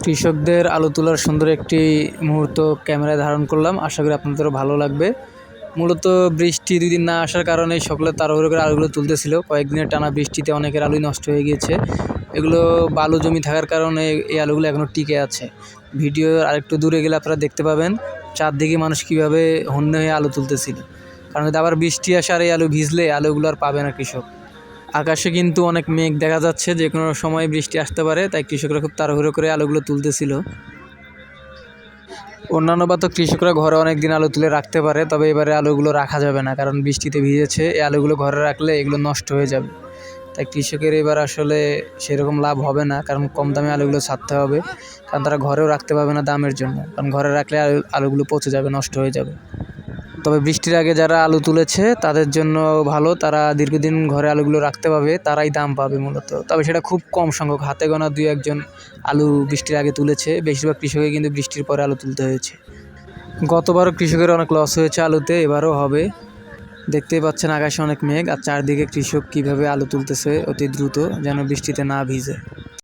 কৃষকদের আলু তোলার সুন্দর একটি মুহূর্ত ক্যামেরায় ধারণ করলাম। আশা করি আপনাদেরও ভালো লাগবে। মূলত বৃষ্টি 2 দিন না আসার কারণে সকলে তাড়াহুড়ো করে আলুগুলো তুলতেছিল। কয়েকদিনের টানা বৃষ্টিতে অনেকের আলুই নষ্ট হয়ে গিয়েছে। এগুলো বালু জমি থাকার কারণে এই আলুগুলো এখনও টিকে আছে। ভিডিওর আরেকটু দূরে গেলে আপনারা দেখতে পাবেন চারদিকে মানুষ কীভাবে হন্যে হয়ে আলু তুলতেছিল। কারণ যদি আবার বৃষ্টি আসে আর এই আলু ভিজলে আলুগুলো আর পাবে না কৃষক। আকাশে কিন্তু অনেক মেঘ দেখা যাচ্ছে, যে কোনো সময় বৃষ্টি আসতে পারে, তাই কৃষকরা খুব তাড়াহুড়ো করে আলুগুলো তুলতেছিল। অন্যান্য বা তো কৃষকরা ঘরে অনেক দিন আলু তুলে রাখতে পারে, তবে এবারে আলুগুলো রাখা যাবে না, কারণ বৃষ্টিতে ভিজেছে। এই আলুগুলো ঘরে রাখলে এগুলো নষ্ট হয়ে যাবে। তাই কৃষকের এবার আসলে সেরকম লাভ হবে না, কারণ কম দামে আলুগুলো ছাড়তে হবে। কারণ তারা ঘরেও রাখতে পারবে না দামের জন্য, কারণ ঘরে রাখলে আলুগুলো পচে যাবে, নষ্ট হয়ে যাবে। তবে বৃষ্টির আগে যারা আলু তুলেছে তাদের জন্য ভালো, তারা দীর্ঘদিন ঘরে আলুগুলো রাখতে পাবে, তারাই দাম পাবে মূলত। তবে সেটা খুব কম সংখ্যক, হাতে গোনা 2-1 জন আলু বৃষ্টির আগে তুলেছে। বেশিরভাগ কৃষকই কিন্তু বৃষ্টির পরে আলু তুলতে হয়েছে। গতবারও কৃষকের অনেক লস হয়েছে আলুতে, এবারও হবে। দেখতেই পাচ্ছেন আকাশে অনেক মেঘ, আর চারদিকে কৃষক কীভাবে আলু তুলতেছে অতি দ্রুত, যেন বৃষ্টিতে না ভিজে।